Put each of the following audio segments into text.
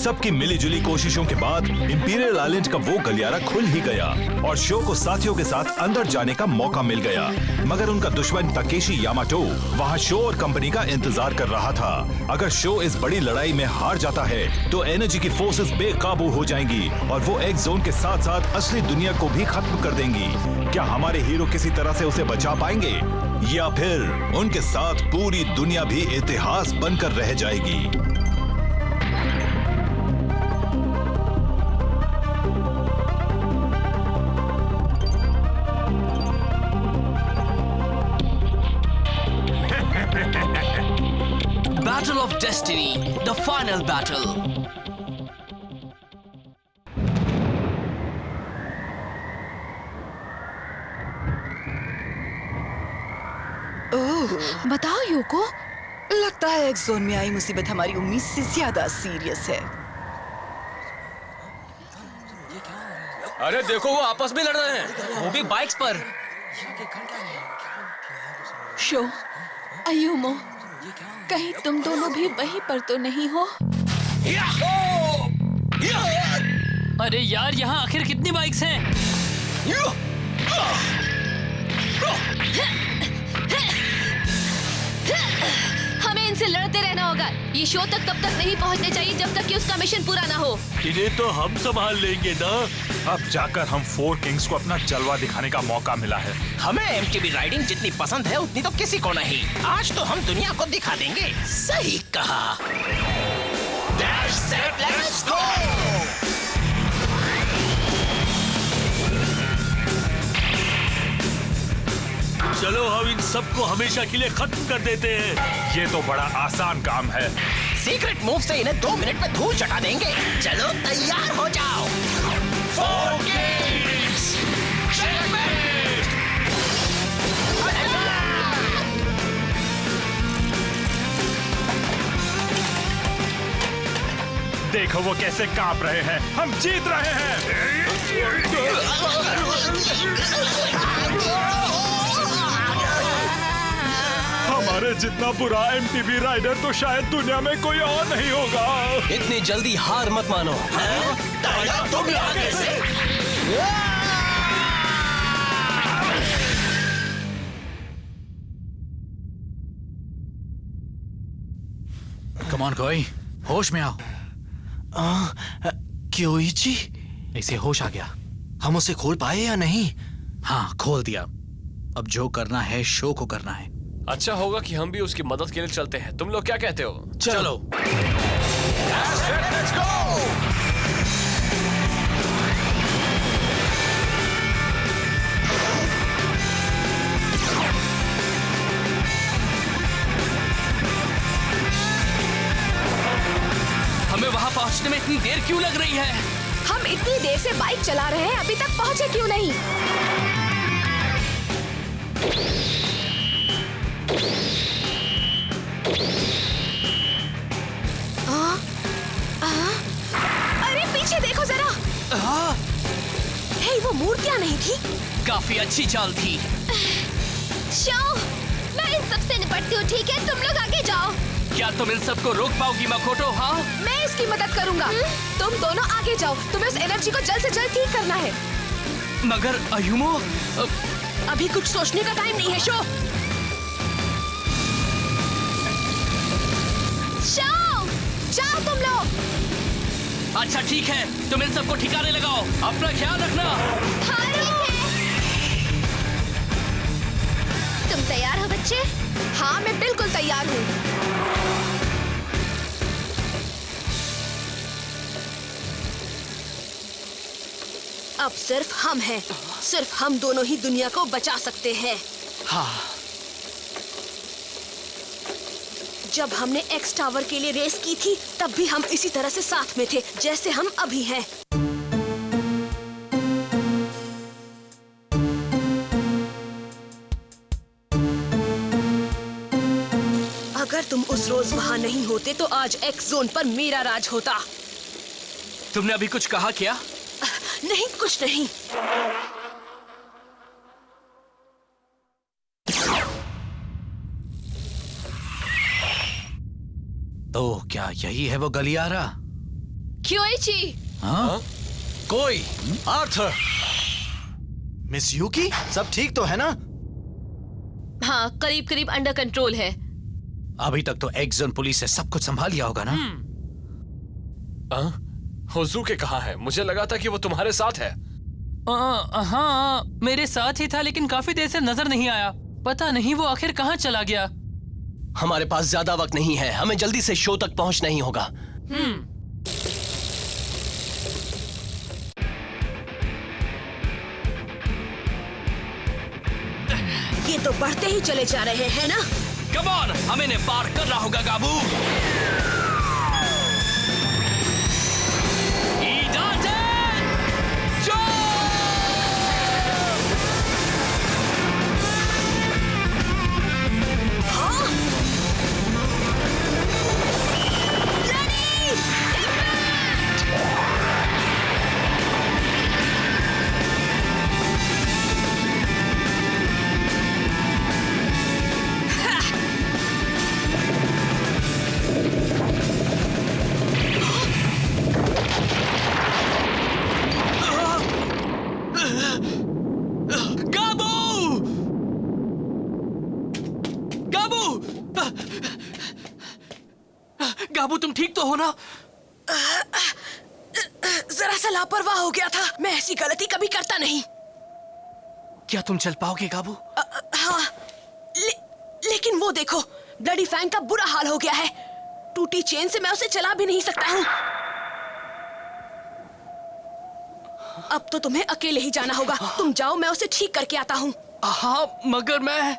सबकी मिलीजुली कोशिशों के बाद इंपीरियल आइलैंड का वो गलियारा खुल ही गया और शो को साथियों के साथ अंदर जाने का मौका मिल गया। मगर उनका दुश्मन ताकेशी यामाटो वहाँ शो और कंपनी का इंतजार कर रहा था। अगर शो इस बड़ी लड़ाई में हार जाता है तो एनर्जी की फोर्सेस बेकाबू हो जाएंगी और वो एक्स जोन के साथ साथ असली दुनिया को भी खत्म कर देंगी। क्या हमारे हीरो किसी तरह से उसे बचा पाएंगे या फिर उनके साथ पूरी दुनिया भी इतिहास बनकर रह जाएगी? Battle of Destiny, the final battle. बताओ योको। लगता है एक्स जोन में आई मुसीबत हमारी उम्मीद से ज्यादा सीरियस है। अरे देखो वो आपस में लड़ रहे हैं, वो भी बाइक्स पर। शो, अयुमो, कहीं तुम दोनों भी वहीं पर तो नहीं हो? अरे यार, यहाँ आखिर कितनी बाइक्स हैं? हमें इनसे लड़ते रहना होगा। ये शो तक तब तक नहीं पहुंचने चाहिए जब तक कि उसका मिशन पूरा ना हो। इन्हें तो हम संभाल लेंगे ना। अब जाकर हम फोर किंग्स को अपना जलवा दिखाने का मौका मिला है। हमें एमटीबी राइडिंग जितनी पसंद है उतनी तो किसी को नहीं। आज तो हम दुनिया को दिखा देंगे। सही कहा। Dash, set, let's go! चलो हम इन सबको हमेशा के लिए खत्म कर देते हैं। ये तो बड़ा आसान काम है। सीक्रेट मूव से इन्हें 2 मिनट में धूल चटा देंगे। चलो तैयार हो जाओ। Four Kings! Checkmate! देखो वो कैसे कांप रहे हैं। हम जीत रहे हैं। हमारे जितना बुरा एमटीबी राइडर तो शायद दुनिया में कोई और नहीं होगा। इतनी जल्दी हार मत मानो। तुम आगे से। कम ऑन कोई, होश में आओ। क्योइची, इसे होश आ गया। हम उसे खोल पाए या नहीं? हाँ, खोल दिया। अब जो करना है शो को करना है। अच्छा होगा कि हम भी उसकी मदद के लिए चलते हैं। तुम लोग क्या कहते हो? चलो। हमें वहां पहुंचने में इतनी देर क्यों लग रही है? हम इतनी देर से बाइक चला रहे हैं, अभी तक पहुंचे क्यों नहीं? अरे पीछे देखो जरा। हे, वो मूर्तियां नहीं थी? काफी अच्छी चाल थी। शो, मैं इन सबसे निपटती हूँ, ठीक है? तुम लोग आगे जाओ। क्या तुम इन सबको रोक पाओगी मकोटो? हाँ, मैं इसकी मदद करूंगा। तुम दोनों आगे जाओ। तुम्हें उस एनर्जी को जल्द से जल्द ठीक करना है। मगर अयुमो, अभी कुछ सोचने का टाइम नहीं है। शो, जाओ तुम लोग। अच्छा ठीक है, तुम इन सबको ठिकाने लगाओ। अपना ख्याल रखना। हाँ, ठीक है। तुम तैयार हो बच्चे? हाँ, मैं बिल्कुल तैयार हूँ। अब सिर्फ हम हैं। सिर्फ हम दोनों ही दुनिया को बचा सकते हैं। हाँ। जब हमने एक्स टावर के लिए रेस की थी, तब भी हम इसी तरह से साथ में थे, जैसे हम अभी हैं। अगर तुम उस रोज वहाँ नहीं होते तो आज एक्स जोन पर मेरा राज होता। तुमने अभी कुछ कहा क्या? नहीं, कुछ नहीं। तो क्या यही है वो गलियारा? क्योइची। हाँ? कोई आर्थर। मिस यूकी, सब ठीक तो है ना? हाँ, करीब करीब अंडर कंट्रोल है। अभी तक तो एक्सोन पुलिस ने सब कुछ संभाल लिया होगा ना? होजुके कहाँ है? मुझे लगा था कि वो तुम्हारे साथ है। हाँ, मेरे साथ ही था, लेकिन काफी देर से नजर नहीं आया। पता नहीं वो आखिर कहाँ चला गया। हमारे पास ज्यादा वक्त नहीं है, हमें जल्दी से शो तक पहुंचना ही होगा। ये तो बढ़ते ही चले जा रहे हैं ना? कम ऑन, हमें इन्हें पार करना होगा गाबू। गाबू, तुम ठीक तो हो ना? जरा सा लापरवाह हो गया था। मैं ऐसी गलती कभी करता नहीं। क्या तुम चल पाओगे गाबू? हाँ, लेकिन वो देखो, ब्लडी फैंग का बुरा हाल हो गया है। टूटी चेन से मैं उसे चला भी नहीं सकता हूँ। अब तो तुम्हें अकेले ही जाना होगा। तुम जाओ, मैं उसे ठीक करके आता हूँ। हाँ, मगर मैं...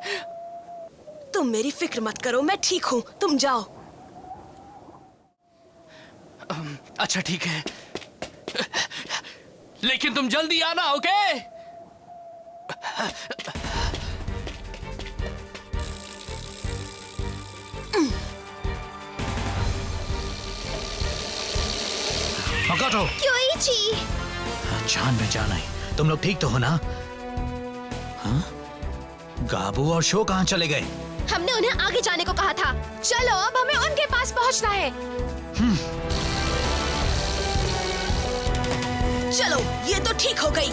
तुम मेरी फिक्र मत करो, मैं ठीक हूँ। तुम जाओ। अच्छा ठीक है, लेकिन तुम जल्दी आना, ओके? मकाटो, क्योइची। जान में जाना है। तुम लोग ठीक तो हो ना? हाँ? गाबू और शो कहाँ चले गए? हमने उन्हें आगे जाने को कहा था। चलो, अब हमें उनके पास पहुंचना है। चलो, ये तो ठीक हो गई।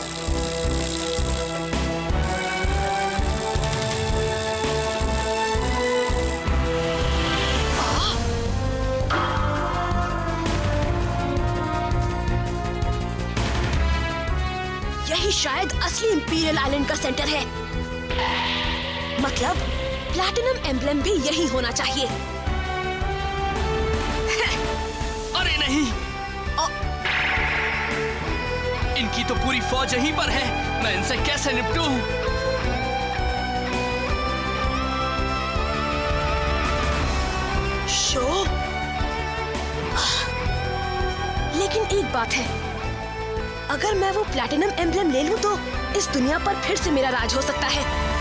यही शायद असली इंपीरियल आइलैंड का सेंटर है। मतलब प्लैटिनम एम्ब्लेम भी यही होना चाहिए। अरे नहीं, इनकी तो पूरी फौज यहीं पर है। मैं इनसे कैसे निपटूं? शो, लेकिन एक बात है, अगर मैं वो प्लैटिनम एम्ब्लेम ले लूं तो इस दुनिया पर फिर से मेरा राज हो सकता है।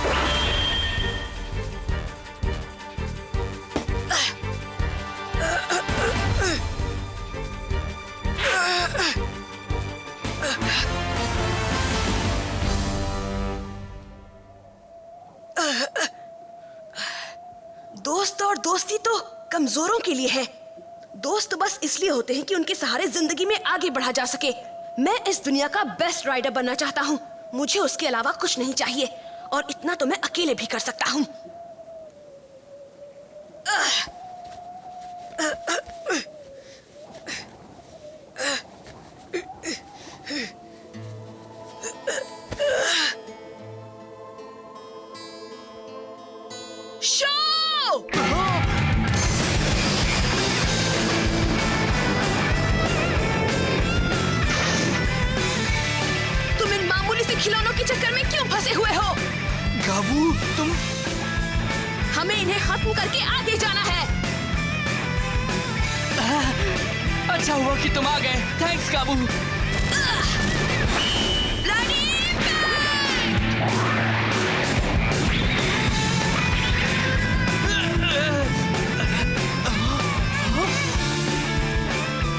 दोस्त और दोस्ती तो कमजोरों के लिए है। दोस्त बस इसलिए होते हैं कि उनके सहारे जिंदगी में आगे बढ़ा जा सके। मैं इस दुनिया का बेस्ट राइडर बनना चाहता हूँ। मुझे उसके अलावा कुछ नहीं चाहिए, और इतना तो मैं अकेले भी कर सकता हूँ। खिलौनों के चक्कर में क्यों फंसे हुए हो? गाबू, तुम... हमें इन्हें खत्म करके आगे जाना है। अच्छा हुआ कि तुम आ गए। थैंक्स गाबू।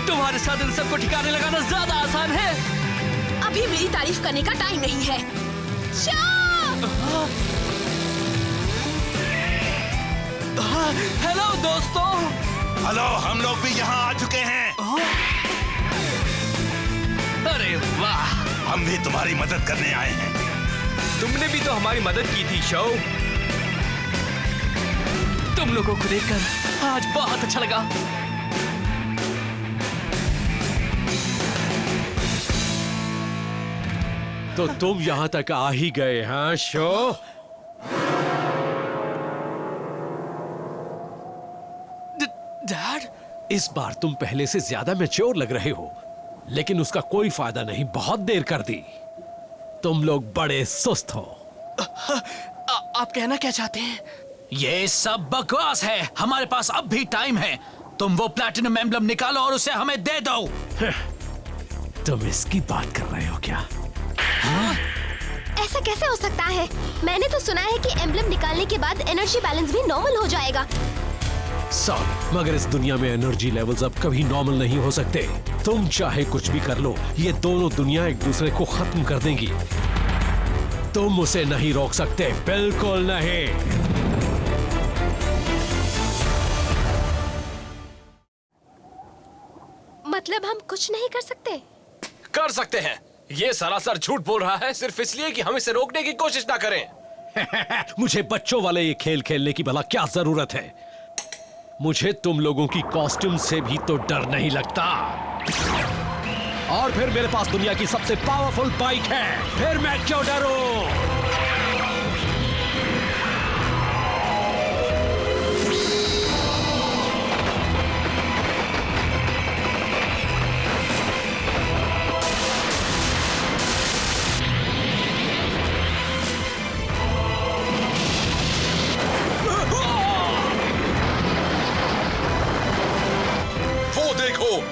तुम्हारे साथ इन सबको ठिकाने लगाना ज्यादा आसान है। अभी मेरी तारीफ करने का टाइम नहीं है। हेलो दोस्तों। हेलो, हम लोग भी यहाँ आ चुके हैं। अरे वाह, हम भी तुम्हारी मदद करने आए हैं। तुमने भी तो हमारी मदद की थी शो। तुम लोगों को देखकर आज बहुत अच्छा लगा। तो तुम यहाँ तक आ ही गए हाँ शो? डैड, इस बार तुम पहले से ज्यादा मैच्योर लग रहे हो, लेकिन उसका कोई फायदा नहीं, बहुत देर कर दी। तुम लोग बड़े सुस्त हो। आप कहना क्या चाहते हैं? ये सब बकवास है। हमारे पास अब भी टाइम है। तुम वो प्लैटिनम एम्बलम निकालो और उसे हमें दे दो। तुम इसकी बात कर रहे हो क्या? ऐसा कैसे हो सकता है? मैंने तो सुना है कि एम्बलम निकालने के बाद एनर्जी बैलेंस भी नॉर्मल हो जाएगा। सॉरी, मगर इस दुनिया में एनर्जी लेवल्स अब कभी नॉर्मल नहीं हो सकते। तुम चाहे कुछ भी कर लो, ये दोनों दुनिया एक दूसरे को खत्म कर देंगी। तुम उसे नहीं रोक सकते, बिल्कुल नहीं। मतलब हम कुछ नहीं कर सकते? कर सकते हैं। ये सरासर झूठ बोल रहा है सिर्फ इसलिए कि हम इसे रोकने की कोशिश ना करें। मुझे बच्चों वाले ये खेल खेलने की भला क्या जरूरत है? मुझे तुम लोगों की कॉस्ट्यूम से भी तो डर नहीं लगता। और फिर मेरे पास दुनिया की सबसे पावरफुल बाइक है, फिर मैं क्यों डरूं?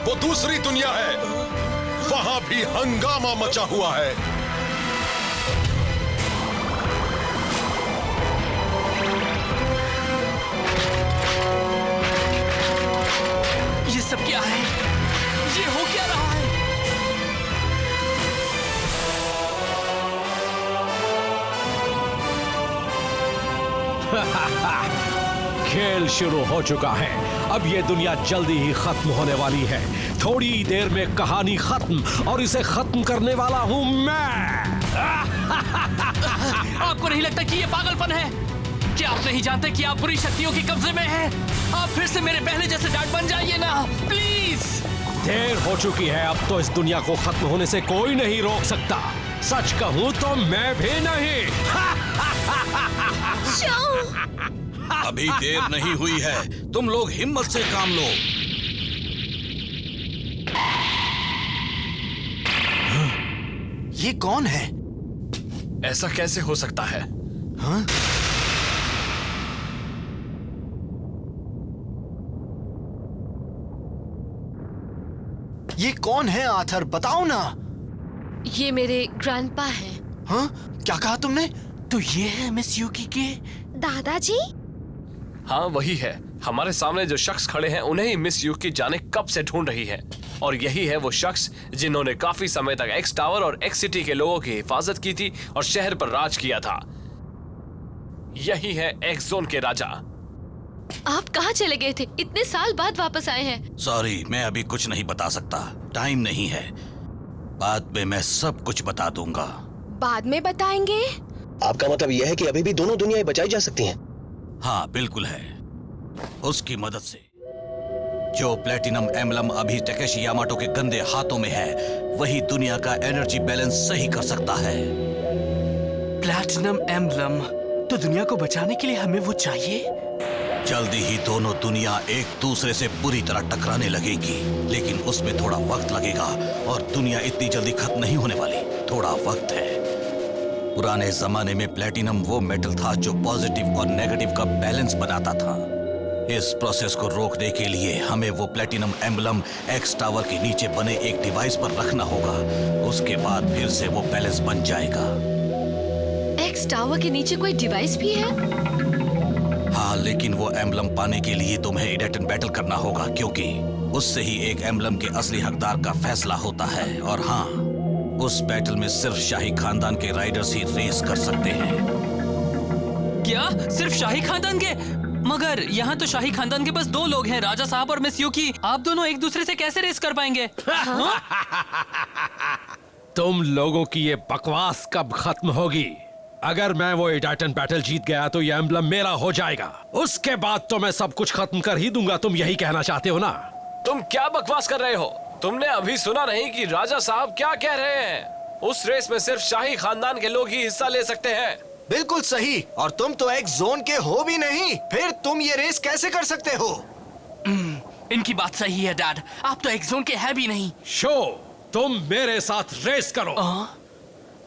वो दूसरी दुनिया है, वहां भी हंगामा मचा हुआ है। ये सब क्या है? ये हो क्या रहा है? खेल शुरू हो चुका है। अब ये दुनिया जल्दी ही खत्म होने वाली है। थोड़ी देर में कहानी खत्म और इसे खत्म करने वाला हूं मैं। आपको नहीं लगता कि ये पागलपन है? क्या आप नहीं जानते कि आप बुरी शक्तियों के कब्जे में हैं? आप फिर से मेरे पहले जैसे डैड बन जाइए ना, प्लीज। देर हो चुकी है। अब तो इस दुनिया को खत्म होने से कोई नहीं रोक सकता। सच कहूं तो मैं भी नहीं। अभी देर नहीं हुई है, तुम लोग हिम्मत से काम लो। ये कौन है? ऐसा कैसे हो सकता है? हाँ? ये कौन है आर्थर, बताओ ना। ये मेरे ग्रैंडपा हैं। हाँ? क्या कहा तुमने? तो ये है मिस यूकी के दादाजी? हाँ वही है। हमारे सामने जो शख्स खड़े हैं उन्हें ही मिस यूकी जाने कब से ढूंढ रही है। और यही है वो शख्स जिन्होंने काफी समय तक एक्स टावर और एक्स सिटी के लोगों की हिफाजत की थी और शहर पर राज किया था। यही है एक्स जोन के राजा। आप कहाँ चले गए थे? इतने साल बाद वापस आए हैं। सॉरी, मैं अभी कुछ नहीं बता सकता, टाइम नहीं है। बाद में मैं सब कुछ बता दूंगा। बाद में बताएंगे? आपका मतलब यह है कि अभी भी दोनों दुनियाएं बचाई जा सकती हैं? हाँ बिल्कुल है। उसकी मदद से जो प्लेटिनम एम्बलम अभी टकेशी यामाटो के गंदे हाथों में है, वही दुनिया का एनर्जी बैलेंस सही कर सकता है। Platinum emblem? तो दुनिया को बचाने के लिए हमें वो चाहिए? जल्दी ही दोनों दुनिया एक दूसरे से बुरी तरह टकराने लगेगी, लेकिन उसमें थोड़ा वक्त लगेगा और दुनिया इतनी जल्दी खत्म नहीं होने वाली। थोड़ा वक्त है। पुराने जमाने में प्लेटिनम वो मेटल था जो पॉजिटिव और नेगेटिव का बैलेंस बनाता था। इस प्रोसेस को रोकने के लिए हमें वो प्लेटिनम एम्बलम एक्स टावर के नीचे बने एक डिवाइस पर रखना होगा। उसके बाद फिर से वो बैलेंस बन जाएगा। एक्स टावर के नीचे कोई डिवाइस भी है? हाँ, लेकिन वो एम्बलम पाने के लिए तुम्हें इडेटन बैटल करना होगा, क्योंकि उससे ही एक एम्बलम के असली हकदार का फैसला होता है। और हाँ, उस बैटल में सिर्फ शाही खानदान के राइडर्स ही रेस कर सकते हैं। क्या सिर्फ शाही खानदान के? मगर यहाँ तो शाही खानदान के बस 2 लोग हैं, राजा साहब और मिस युकी। आप दोनों एक दूसरे से कैसे रेस कर पाएंगे? तुम लोगों की ये बकवास कब खत्म होगी? अगर मैं वो टाइटन बैटल जीत गया तो ये एम्बलम मेरा हो जाएगा। उसके बाद तो मैं सब कुछ खत्म कर ही दूंगा। तुम यही कहना चाहते हो ना? तुम क्या बकवास कर रहे हो? तुमने अभी सुना नहीं कि राजा साहब क्या कह रहे हैं? उस रेस में सिर्फ शाही खानदान के लोग ही हिस्सा ले सकते हैं। बिल्कुल सही। और तुम तो एक जोन के हो भी नहीं, फिर तुम ये रेस कैसे कर सकते हो? इनकी बात सही है डैड, आप तो एक जोन के है भी नहीं। शो, तुम मेरे साथ रेस करो।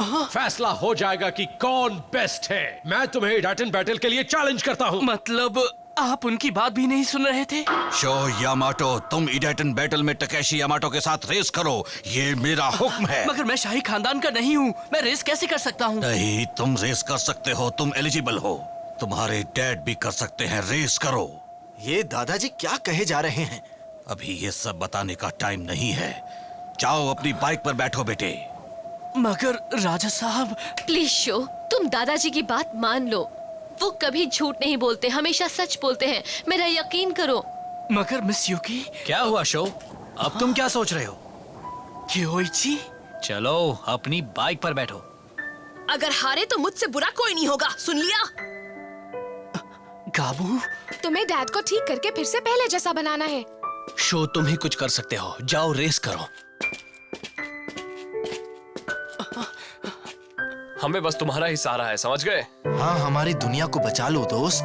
फैसला हो जाएगा कि कौन बेस्ट है। मैं तुम्हें टाइटन बैटल के लिए चैलेंज करता हूँ। मतलब आप उनकी बात भी नहीं सुन रहे थे? शो यामाटो, तुम टाइटन बैटल में टकेशी यामाटो के साथ रेस करो, ये मेरा हुक्म है। मगर मैं शाही खानदान का नहीं हूँ, मैं रेस कैसे कर सकता हूँ? नहीं, तुम रेस कर सकते हो, तुम एलिजिबल हो। तुम्हारे डैड भी कर सकते हैं, रेस करो। ये दादाजी क्या कहे जा रहे हैं? अभी ये सब बताने का टाइम नहीं है। जाओ अपनी बाइक पर बैठो बेटे। मगर राजा साहब। प्लीज शो, तुम दादाजी की बात मान लो। वो कभी झूठ नहीं बोलते, हमेशा सच बोलते हैं, मेरा यकीन करो। मगर मिस युकी। क्या हुआ शो? अब तुम क्या सोच रहे हो? क्योइची? चलो अपनी बाइक पर बैठो। अगर हारे तो मुझसे बुरा कोई नहीं होगा, सुन लिया? गाबू, तुम्हें डैड को ठीक करके फिर से पहले जैसा बनाना है। शो, तुम ही कुछ कर सकते हो, जाओ रेस करो। हमें बस तुम्हारा ही सहारा है, समझ गए? हाँ, हमारी दुनिया को बचा लो दोस्त।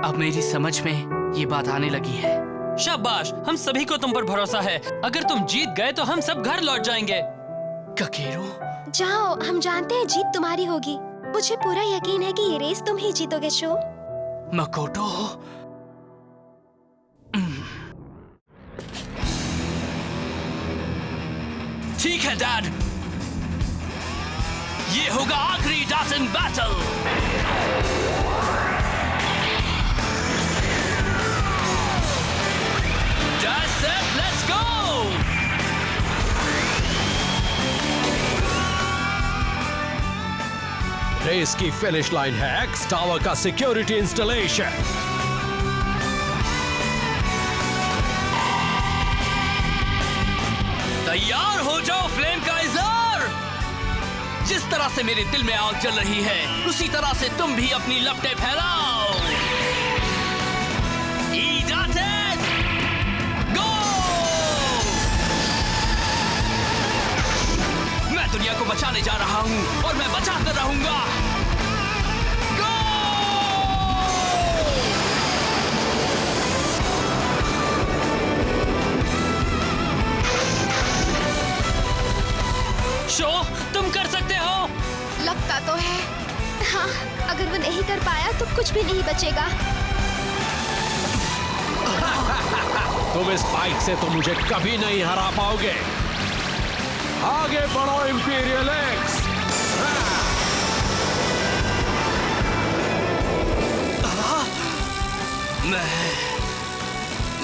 अब मेरी समझ में ये बात आने लगी है। शाबाश, हम सभी को तुम पर भरोसा है। अगर तुम जीत गए तो हम सब घर लौट जाएंगे। ककेरो, जाओ, हम जानते हैं जीत तुम्हारी होगी। मुझे पूरा यकीन है कि ये रेस तुम ही जीतोगे शो। मकोटो, ठीक है डैड, ये होगा आखिरी titan battle. That's it, let's go! Race की फिनिश लाइन है एक्स टावर का सिक्योरिटी इंस्टॉलेशन। तैयार हो जाओ फ्लेम का इज़हार। जिस तरह से मेरे दिल में आग जल रही है, उसी तरह से तुम भी अपनी लपटें फैलाओ। ईडाटेन, गो! मैं दुनिया को बचाने जा रहा हूं और मैं बचा कर रहूंगा। शो, तुम कर सकते हो। लगता तो है। हाँ, अगर वो नहीं कर पाया तो कुछ भी नहीं बचेगा। तुम इस बाइक से तो मुझे कभी नहीं हरा पाओगे। आगे बढ़ो इंपीरियल एक्स।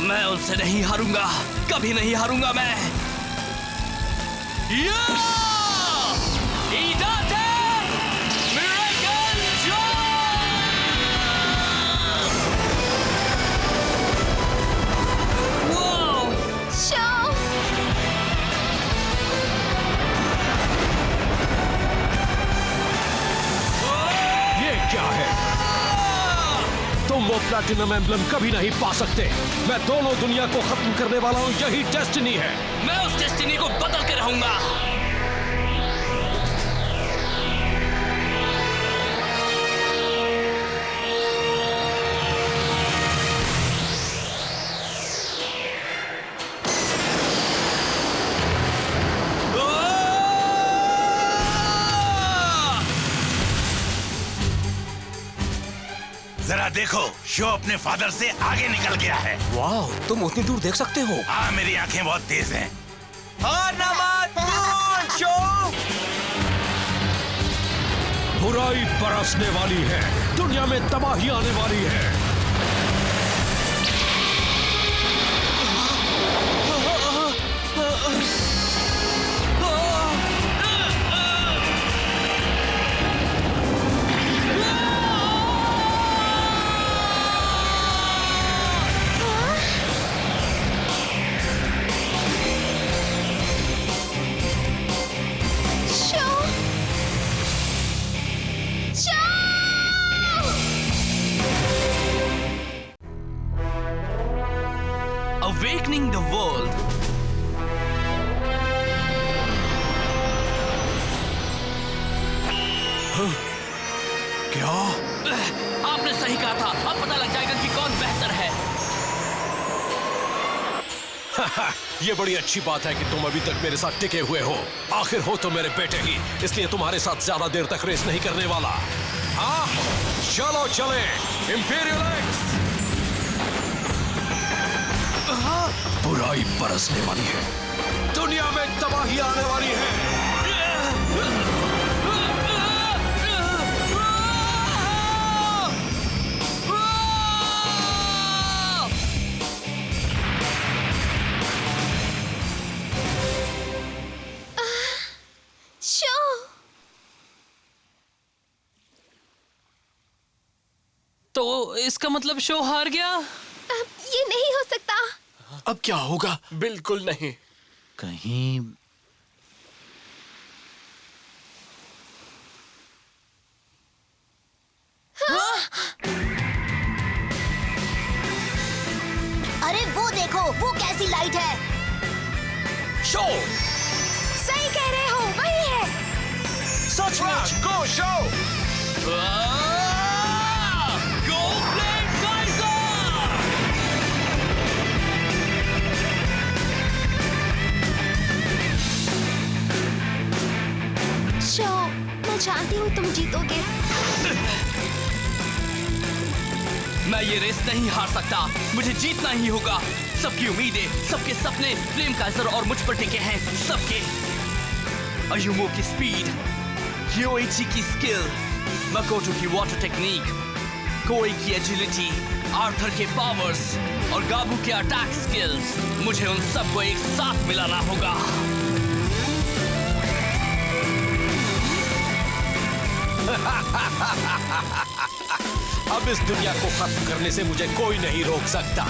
मैं उनसे नहीं हारूंगा, कभी नहीं हारूंगा मैं। क्या है? तुम वो प्लैटिनम एम्बलम कभी नहीं पा सकते। मैं दोनों दुनिया को खत्म करने वाला हूँ, यही डेस्टिनी है। मैं उस डेस्टिनी को बदल के रहूंगा। जरा देखो, शो अपने फादर से आगे निकल गया है। वाह, तुम उतनी दूर देख सकते हो? हाँ, मेरी आंखें बहुत तेज हैं। शो! बुराई बरसने वाली है, दुनिया में तबाही आने वाली है। Awakening the world. क्या? आपने सही कहा था। अब पता लग जाएगा कि कौन बेहतर है। ये बड़ी अच्छी बात है कि तुम अभी तक मेरे साथ टिके हुए हो। आखिर हो तो मेरे बेटे ही, इसलिए तुम्हारे साथ ज्यादा देर तक रेस नहीं करने वाला। हाँ, चलो चले इंपीरियल एक्स। बुराई बरसने वाली है, दुनिया में तबाही आने वाली है। शो तो इसका मतलब शो हार गया? ये नहीं हो सकता। अब क्या होगा? बिल्कुल नहीं। कहीं अरे वो देखो, वो कैसी लाइट है। शो सही कह रहे हो, वही है। सचमुच गो शो। शो, मैं जानती हूँ तुम जीतोगे। मैं ये रेस नहीं हार सकता। मुझे जीतना ही होगा। सबकी उम्मीदें, सबके सपने फ्लेम काइजर और मुझ पर टिके हैं। सबके अयुमो की स्पीड, योइची की स्किल, मकोटो की वाटर टेक्निक, कोई की एजिलिटी, आर्थर के पावर्स और गाबू के अटैक स्किल्स। मुझे उन सबको एक साथ मिलाना होगा। अब इस दुनिया को खत्म करने से मुझे कोई नहीं रोक सकता।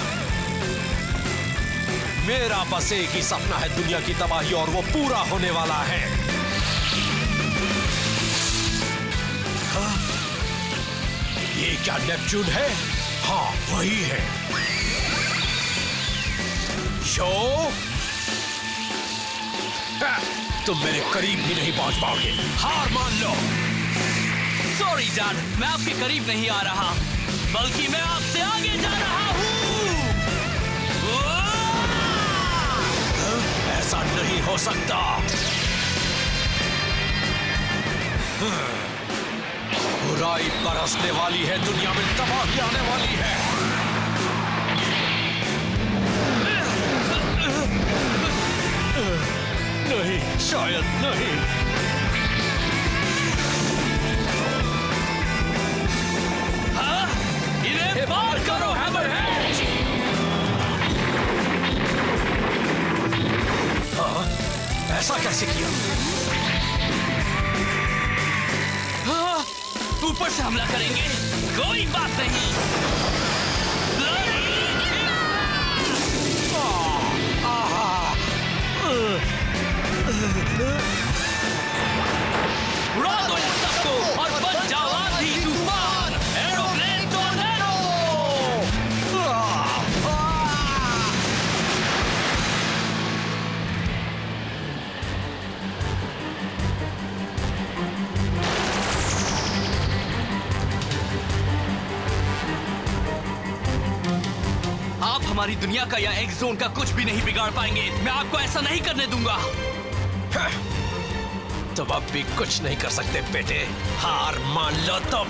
मेरा बस एक ही सपना है, दुनिया की तबाही, और वो पूरा होने वाला है। हाँ? ये क्या नेपच्यून है? हाँ, वही है। शो, तुम मेरे करीब भी नहीं पहुंच पाओगे। हार मान लो। सॉरी डैड, मैं आपके करीब नहीं आ रहा, बल्कि मैं आपसे आगे जा रहा हूँ। ऐसा नहीं हो सकता। बुराई बरसने वाली है, दुनिया में तबाही आने वाली है। नहीं, शायद नहीं। हाँ? इन्हें पार करो हैमरहेड। हाँ? ऐसा कैसे किया? हाँ? ऊपर से हमला करेंगे? कोई बात नहीं। उड़ा दो इन सबको और बन जाओ आंधी तूफान, एरोप्लेन टोर्नेडो। आप हमारी दुनिया का या एक्स जोन का कुछ भी नहीं बिगाड़ पाएंगे। मैं आपको ऐसा नहीं करने दूंगा। तुम अब भी कुछ नहीं कर सकते बेटे, हार मान लो तुम।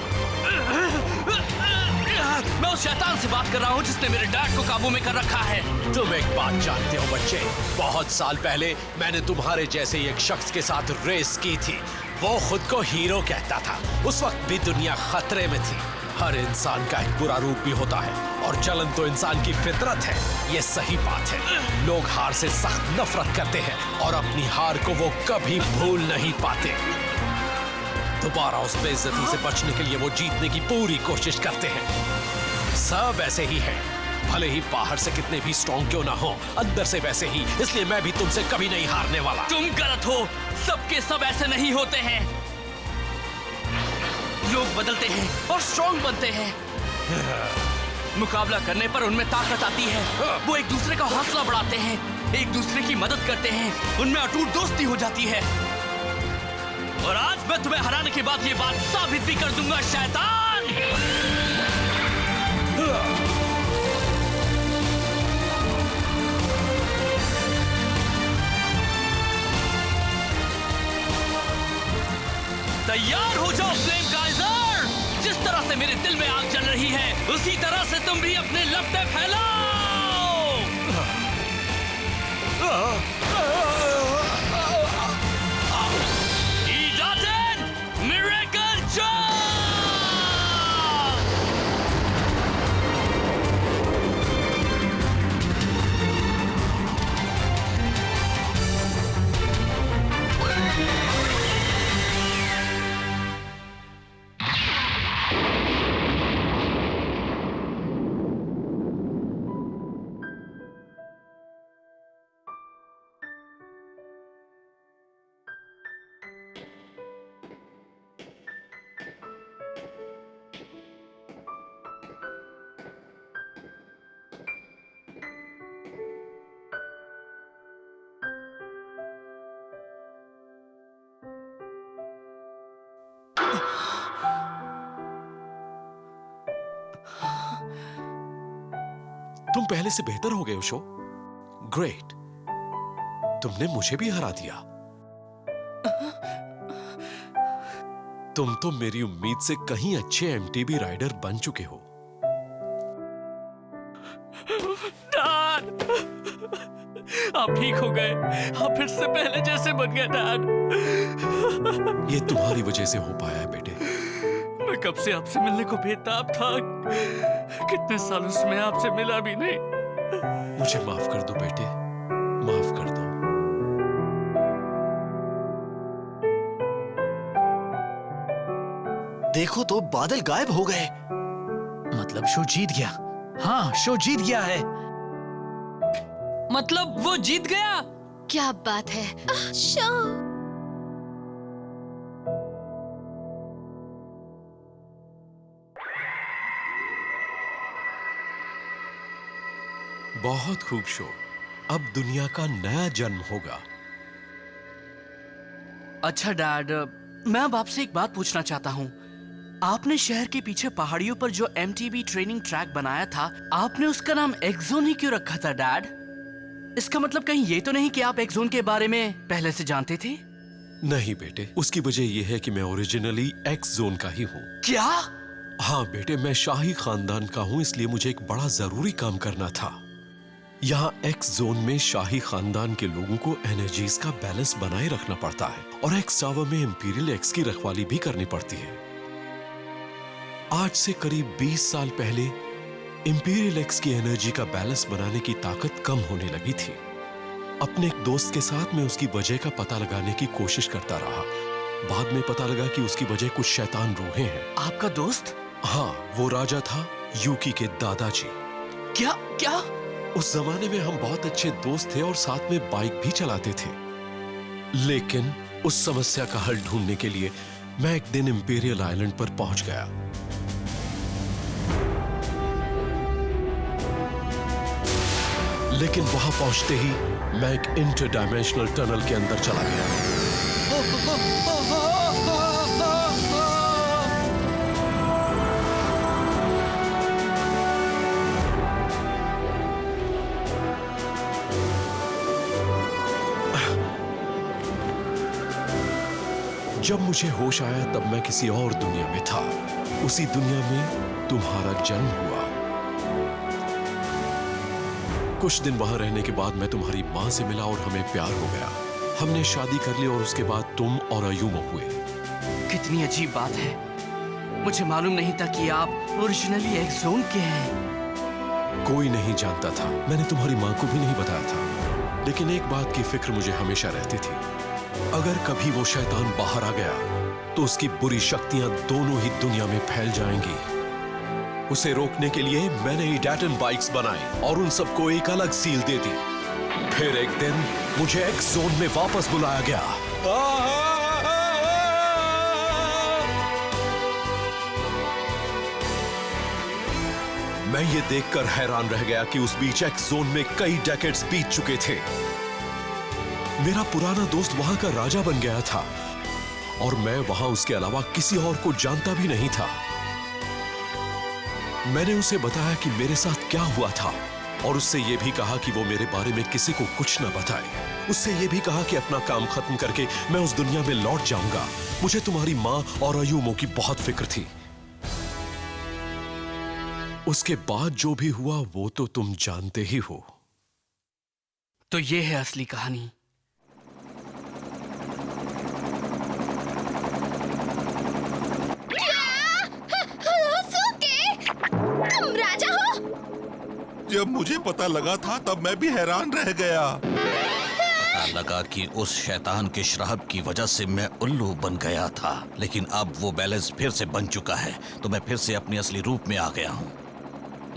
मैं उस शैतान से बात कर रहा हूँ जिसने मेरे डैड को काबू में कर रखा है। तुम एक बात जानते हो बच्चे, बहुत साल पहले मैंने तुम्हारे जैसे एक शख्स के साथ रेस की थी। वो खुद को हीरो कहता था। उस वक्त भी दुनिया खतरे में थी। हर इंसान का एक बुरा रूप भी होता है और जलन तो इंसान की फितरत है। ये सही बात है। लोग हार से सख्त नफरत करते हैं और अपनी हार को वो कभी भूल नहीं पाते। दोबारा उस बेइज्जती से बचने के लिए वो जीतने की पूरी कोशिश करते हैं। सब ऐसे ही है, भले ही बाहर से कितने भी स्ट्रॉन्ग क्यों ना हो, अंदर से वैसे ही। इसलिए मैं भी तुमसे कभी नहीं हारने वाला। तुम गलत हो। सबके सब ऐसे नहीं होते हैं। लोग बदलते हैं और स्ट्रॉन्ग बनते हैं। मुकाबला करने पर उनमें ताकत आती है। वो एक दूसरे का हौसला बढ़ाते हैं, एक दूसरे की मदद करते हैं, उनमें अटूट दोस्ती हो जाती है। और आज मैं तुम्हें हराने के बाद ये बात साबित भी कर दूंगा, शैतान। तैयार हो जाओ फ्लेम काइजर। जिस तरह से मेरे दिल में आग जल रही है, उसी तरह से तुम भी अपने लपटे फैलाओ। ईडाटन मिरेकल जॉब। तुम पहले से बेहतर हो गए हो शो। ग्रेट, तुमने मुझे भी हरा दिया। तुम तो मेरी उम्मीद से कहीं अच्छे एमटीबी राइडर बन चुके हो। डैड, आप ठीक हो गए। आप फिर से पहले जैसे बन गए डैड। ये तुम्हारी वजह से हो पाया है बेटे। मैं कब से आपसे मिलने को बेताब था। कितने सालों से मैं आपसे मिला भी नहीं। मुझे माफ कर दो बेटे, माफ कर दो। देखो तो बादल गायब हो गए। मतलब शो जीत गया। हाँ, शो जीत गया है। मतलब वो जीत गया। क्या बात है। शो बहुत खूब शो। अब दुनिया का नया जन्म होगा। अच्छा डैड, मैं अब आपसे एक बात पूछना चाहता हूँ। आपने शहर के पीछे पहाड़ियों पर जो एमटीबी ट्रेनिंग ट्रैक बनाया था, आपने उसका नाम एक्सोन ही क्यों रखा था डैड? इसका मतलब कहीं ये तो नहीं कि आप एक्सोन के बारे में पहले से जानते थे? नहीं बेटे, उसकी वजह यह है कि मैं ओरिजिनली एक्स जोन का ही हूँ। क्या? हाँ बेटे, मैं शाही खानदान का हूँ, इसलिए मुझे एक बड़ा जरूरी काम करना था। यहाँ एक्स जोन में शाही खानदान के लोगों को एनर्जीज का बैलेंस बनाए रखना पड़ता है और एक्स टावर में इंपीरियल एक्स की रखवाली भी करनी पड़ती है। आज से करीब 20 साल पहले इंपीरियल एक्स की एनर्जी का बैलेंस बनाने की ताकत कम होने लगी थी। अपने एक दोस्त के साथ मैं उसकी वजह का पता लगाने की कोशिश करता रहा। बाद में पता लगा कि उसकी वजह कुछ शैतान रूहें हैं। आपका दोस्त? हाँ, वो राजा था यूकी के दादाजी। क्या क्या? उस जमाने में हम बहुत अच्छे दोस्त थे और साथ में बाइक भी चलाते थे। लेकिन उस समस्या का हल ढूंढने के लिए मैं एक दिन इंपीरियल आइलैंड पर पहुंच गया। लेकिन वहां पहुंचते ही मैं एक इंटरडायमेंशनल टनल के अंदर चला गया। जब मुझे होश आया तब मैं किसी और दुनिया में था। उसी दुनिया में तुम्हारा जन्म हुआ। कुछ दिन वहां रहने के बाद मैं तुम्हारी माँ से मिला और हमें प्यार हो गया। हमने शादी कर ली और उसके बाद तुम और अयूमा हुए। कितनी अजीब बात है। मुझे मालूम नहीं था कि आप ओरिजिनली एक्सोन के हैं। कोई नहीं जानता था। मैंने तुम्हारी माँ को भी नहीं बताया था। लेकिन एक बात की फिक्र मुझे हमेशा रहती थी। अगर कभी वो शैतान बाहर आ गया तो उसकी बुरी शक्तियां दोनों ही दुनिया में फैल जाएंगी। उसे रोकने के लिए मैंने ईडाटन बाइक्स बनाई और उन सबको एक अलग सील दे दी। फिर एक दिन मुझे एक्स जोन में वापस बुलाया गया। मैं ये देखकर हैरान रह गया कि उस बीच एक्स जोन में कई डेकेड्स बीत चुके थे। मेरा पुराना दोस्त वहां का राजा बन गया था और मैं वहां उसके अलावा किसी और को जानता भी नहीं था। मैंने उसे बताया कि मेरे साथ क्या हुआ था और उससे यह भी कहा कि वो मेरे बारे में किसी को कुछ न बताए। उससे यह भी कहा कि अपना काम खत्म करके मैं उस दुनिया में लौट जाऊंगा। मुझे तुम्हारी माँ और अयूमो की बहुत फिक्र थी। उसके बाद जो भी हुआ वो तो तुम जानते ही हो। तो ये है असली कहानी। तुम राजा हो? जब मुझे पता लगा था तब मैं भी हैरान रह गया। पता लगा कि उस शैतान के श्राप की वजह से मैं उल्लू बन गया था, लेकिन अब वो बैलेंस फिर से बन चुका है तो मैं फिर से अपने असली रूप में आ गया हूँ।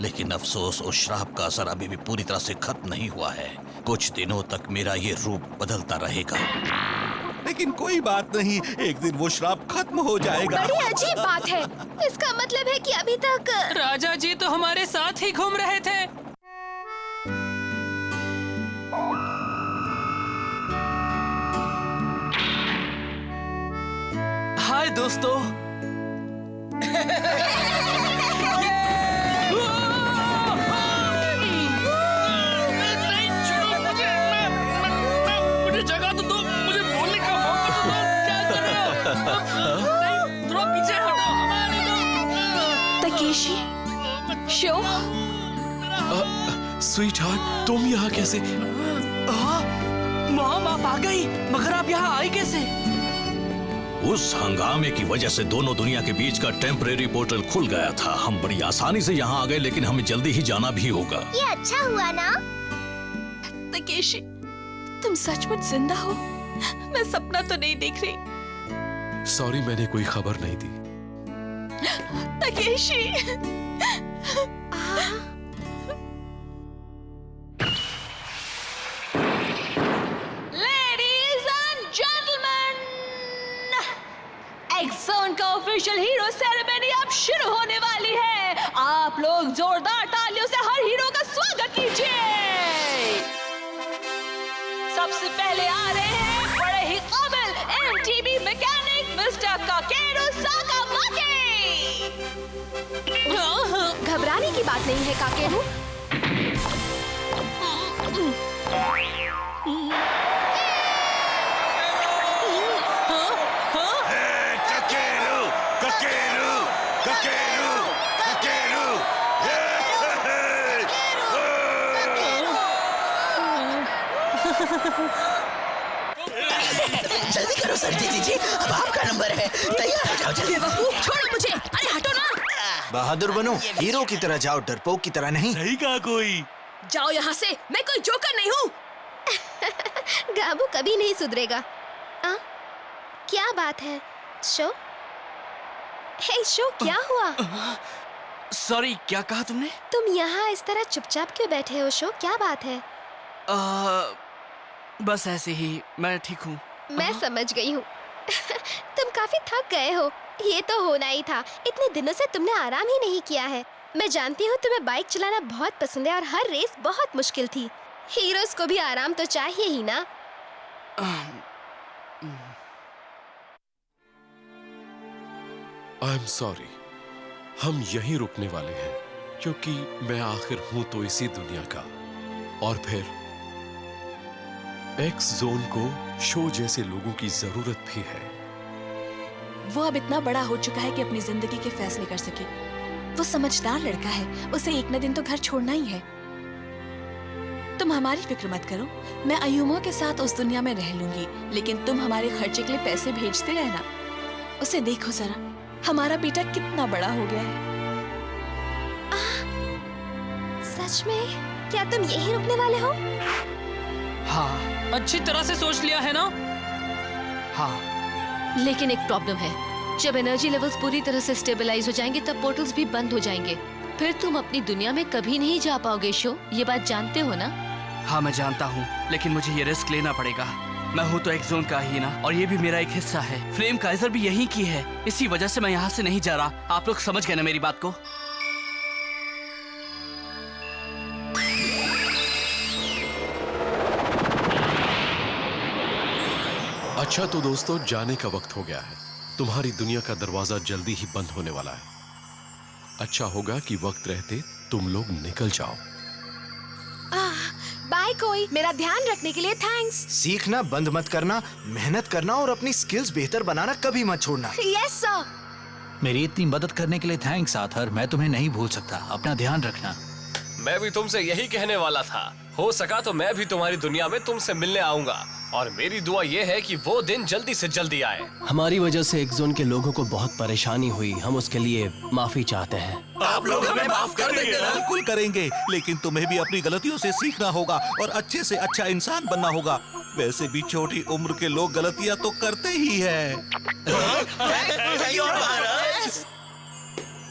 लेकिन अफसोस, उस श्राप का असर अभी भी पूरी तरह से खत्म नहीं हुआ है। कुछ दिनों तक मेरा ये रूप बदलता रहेगा। लेकिन कोई बात नहीं, एक दिन वो श्राप खत्म हो जाएगा। बड़ी अजीब बात है। इसका मतलब है कि अभी तक राजा जी तो हमारे साथ ही घूम रहे थे। हाय दोस्तों। मुझे जगह तो दो, मुझे बोलने का मौका तो दो। क्या कर रहे हो? थोड़ा पीछे हटो, हमारे दो। तकेशी, शो, स्वीटहार्ट, तुम यहाँ कैसे? मॉम, आप आ गई, मगर आप यहाँ आई कैसे? उस हंगामे की वजह से दोनों दुनिया के बीच का टेम्परेरी पोर्टल खुल गया था। हम बड़ी आसानी से यहाँ आ गए, लेकिन हमें जल्दी ही जाना भी होगा। ये अच्छा हुआ ना? तकेशी, तुम सचमुच जिंदा हो? मैं सपना तो नहीं देख रही। सॉरी, मैंने कोई खबर नहीं दी। तकेशी। Ladies and gentlemen, एक्सोन का ऑफिशियल हीरो सेरेमनी अब शुरू होने वाली है। आप लोग जोरदार तालियों से हर हीरो का स्वागत कीजिए। सबसे पहले आ रहे हैं बड़े ही काबिल एमटीबी मैकेनिक मिस्टर काकेरू साकामाकी। घबराने की बात नहीं है काकेरू। जल्दी करो सर जी, अब आपका नंबर है। तैयार हो जाओ जल्दी। बेवकूफ, छोड़ो मुझे। अरे हटो ना। बहादुर बनो, हीरो की तरह जाओ, डरपोक की तरह नहीं। सही कहा कोई। जाओ यहाँ से, मैं कोई जोकर नहीं हूँ। गाबू कभी नहीं सुधरेगा। क्या बात है शो? हे शो, क्या हुआ? सॉरी, क्या कहा तुमने? तुम यहाँ इस तरह चुपचाप क्यों बैठे हो शो? क्या बात है? बस ऐसे ही, मैं ठीक हूँ। मैं समझ गई हूँ। तुम काफी थक गए हो। ये तो होना ही था। इतने दिनों से तुमने आराम ही नहीं किया है। मैं जानती हूँ तुम्हें बाइक चलाना बहुत पसंद है और हर रेस बहुत मुश्किल थी। हीरोज को भी आराम तो चाहिए ही ना। आई एम सॉरी, हम यहीं रुकने वाले हैं क्योंकि मैं आखिर हूं तो इसी दुनिया का। और फिर एक्स जोन को शो जैसे लोगों की जरूरत भी है। वो अब इतना बड़ा हो चुका है कि अपनी जिंदगी के फैसले कर सके। वो समझदार लड़का है, उसे एक न दिन तो घर छोड़ना ही है। तुम हमारी फिक्र मत करो, मैं अयूमो के साथ उस दुनिया में रह लूंगी, लेकिन तुम हमारे खर्चे के लिए पैसे भेजते रहना। उसे देखो जरा, हमारा बेटा कितना बड़ा हो गया है। सच में? क्या तुम यहीं रुकने वाले हो? हाँ, अच्छी तरह से सोच लिया है ना? हाँ। लेकिन एक प्रॉब्लम है। जब एनर्जी लेवल्स पूरी तरह से स्टेबलाइज हो जाएंगे तब पोर्टल्स भी बंद हो जाएंगे। फिर तुम अपनी दुनिया में कभी नहीं जा पाओगे शो। ये बात जानते हो ना? हाँ, मैं जानता हूँ, लेकिन मुझे ये रिस्क लेना पड़ेगा। मैं हूँ तो एक्स जोन का ही ना, और ये भी मेरा एक हिस्सा है। फ्लेम काइजर भी यहीं की है, इसी वजह से मैं यहाँ से नहीं जा रहा। आप लोग समझ गए ना मेरी बात को? अच्छा तो दोस्तों, जाने का वक्त हो गया है। तुम्हारी दुनिया का दरवाजा जल्दी ही बंद होने वाला है। अच्छा होगा कि वक्त रहते तुम लोग निकल जाओ। बाय कोई, मेरा ध्यान रखने के लिए थैंक्स। सीखना बंद मत करना, मेहनत करना और अपनी स्किल्स बेहतर बनाना कभी मत छोड़ना। Yes sir. मेरी इतनी मदद करने के लिए थैंक्स आथर। मैं तुम्हें नहीं भूल सकता। अपना ध्यान रखना। मैं भी तुमसे यही कहने वाला था। हो सका तो मैं भी तुम्हारी दुनिया में तुमसे मिलने आऊंगा, और मेरी दुआ ये है कि वो दिन जल्दी से जल्दी आए। हमारी वजह से एक जोन के लोगों को बहुत परेशानी हुई, हम उसके लिए माफी चाहते हैं। आप लोग हमें माफ कर देंगे ना? बिल्कुल करेंगे, लेकिन तुम्हें भी अपनी गलतियों से सीखना होगा और अच्छे से अच्छा इंसान बनना होगा। वैसे भी छोटी उम्र के लोग गलतियां तो करते ही हैं।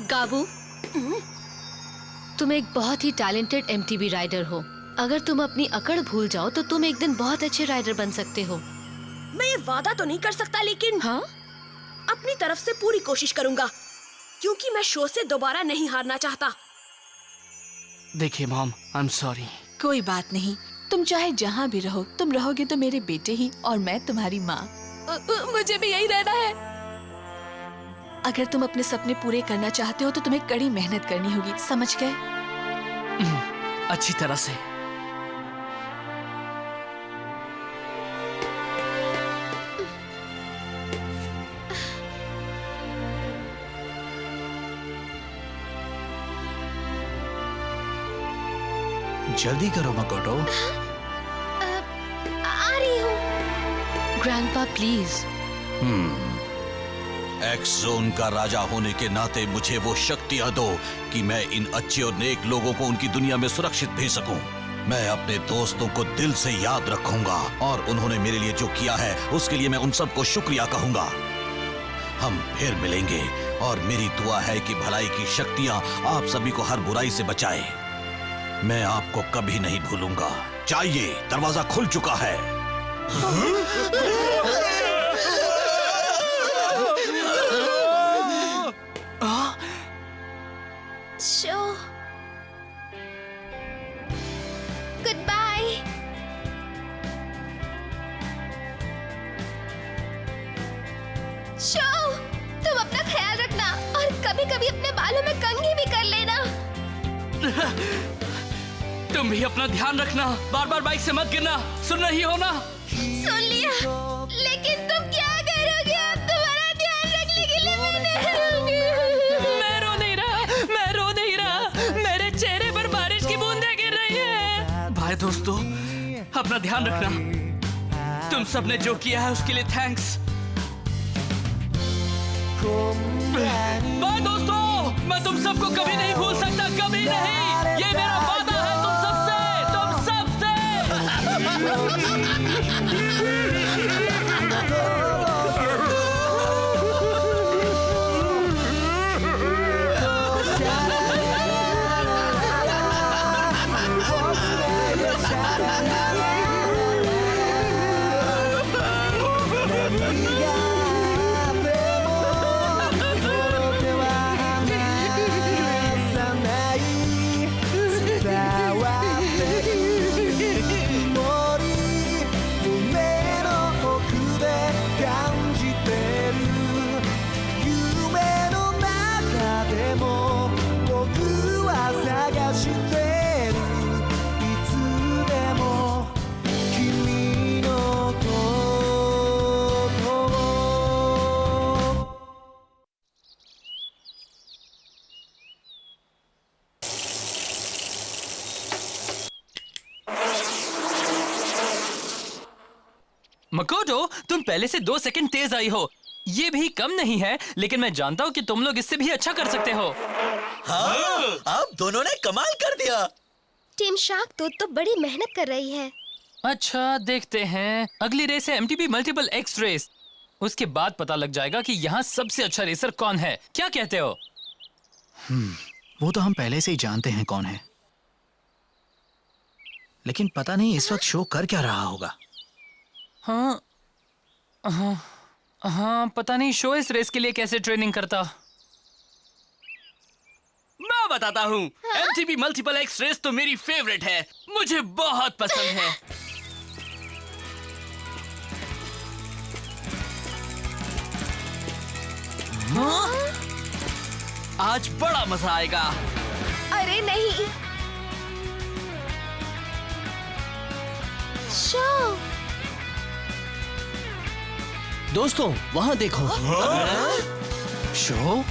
गाबू, तुम एक बहुत ही टैलेंटेड एमटीबी राइडर हो। अगर तुम अपनी अकड़ भूल जाओ तो तुम एक दिन बहुत अच्छे राइडर बन सकते हो। मैं ये वादा तो नहीं कर सकता, लेकिन हाँ, अपनी तरफ से पूरी कोशिश करूंगा, क्योंकि मैं शो से दोबारा नहीं हारना चाहता। देखिए मॉम, आई एम सॉरी। कोई बात नहीं, तुम चाहे जहाँ भी रहो, तुम रहोगे तो मेरे बेटे ही और मैं तुम्हारी माँ। मुझे भी यही रहना है। अगर तुम अपने सपने पूरे करना चाहते हो तो तुम्हें कड़ी मेहनत करनी होगी, समझ गए? अच्छी तरह से। जल्दी करो मकोटो। आ रही हूँ। Grandpa please. एक्स जोन का राजा होने के नाते मुझे वो शक्तियां दो कि मैं इन अच्छे और नेक लोगों को उनकी दुनिया में सुरक्षित भेज सकूं। मैं अपने दोस्तों को दिल से याद रखूंगा और उन्होंने मेरे लिए जो किया है उसके लिए मैं उन सबको शुक्रिया कहूंगा। हम फिर मिलेंगे और मेरी दुआ है कि भलाई की शक्तियां आप सभी को हर बुराई से बचाए। मैं आपको कभी नहीं भूलूंगा। चाहिए, दरवाजा खुल चुका है। Show, good bye. शो, तुम अपना ख्याल रखना और कभी-कभी अपने बालों में कंघी भी कर लेना। तुम भी अपना ध्यान रखना, बार बार बाइक से मत गिरना। सुन रही हो ना? सुन लिया, लेकिन तुम क्या करोगे? अब तुम्हारा ध्यान रखने के लिए मैं नहीं रहूंगी। मैं रो नहीं रहा, मेरे चेहरे पर बारिश की बूंदें गिर रही है। भाई दोस्तों, अपना ध्यान रखना। तुम सबने जो किया है उसके लिए थैंक्स। बाय दोस्तों, मैं तुम सबको कभी नहीं भूल सकता, कभी नहीं। ये मेरा वादा है तुम सबसे। मकोटो, तुम पहले से 2 सेकंड तेज आई हो। ये भी कम नहीं है, लेकिन मैं जानता हूँ कि तुम लोग इससे भी अच्छा कर सकते हो। हाँ, आप दोनों ने कमाल कर दिया। टीम शार्क तो बड़ी मेहनत कर रही है। अच्छा, देखते हैं। अगली रेस है एमटीबी मल्टीपल एक्स रेस। उसके बाद पता लग जाएगा कि यहाँ सबसे अच्छा रेसर कौन है। क्या कहते हो? वो तो हम पहले से ही जानते हैं कौन है, लेकिन पता नहीं इस वक्त शो कर क्या रहा होगा। हाँ, पता नहीं शो इस रेस के लिए कैसे ट्रेनिंग करता। मैं बताता हूँ। एमटीबी मल्टीपल एक्स रेस तो मेरी फेवरेट है, मुझे बहुत पसंद है। आज बड़ा मजा आएगा। अरे नहीं। शो। दोस्तों वहाँ देखो। शो,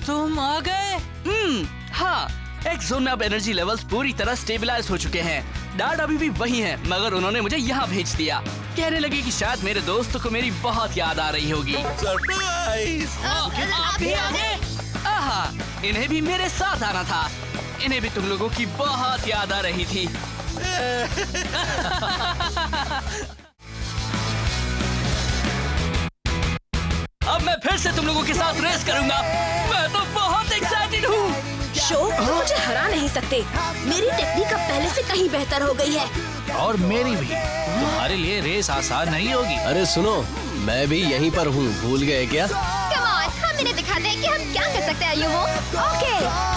तुम आ गए? हाँ, एक्स जोन में अब एनर्जी लेवल्स पूरी तरह स्टेबलाइज हो चुके हैं। डैड अभी भी वही हैं, मगर उन्होंने मुझे यहाँ भेज दिया। कहने लगे कि शायद मेरे दोस्तों को मेरी बहुत याद आ रही होगी। सरप्राइज! आप भी आ गए? आहा, इन्हें भी मेरे साथ आना था। इन्हें भी तुम लोगों की बहुत याद आ रही थी। अब मैं फिर से तुम लोगों के साथ रेस करूंगा। मैं तो बहुत एक्साइटेड हूँ। शो, तुम मुझे हरा नहीं सकते। मेरी टेक्निक अब पहले से कहीं बेहतर हो गई है। और मेरी भी। तुम्हारे लिए रेस आसान नहीं होगी। अरे सुनो, मैं भी यहीं पर हूँ, भूल गए क्या? कम ऑन, हम इन्हें दिखाते हैं कि हम क्या कर सकते हैं। ओके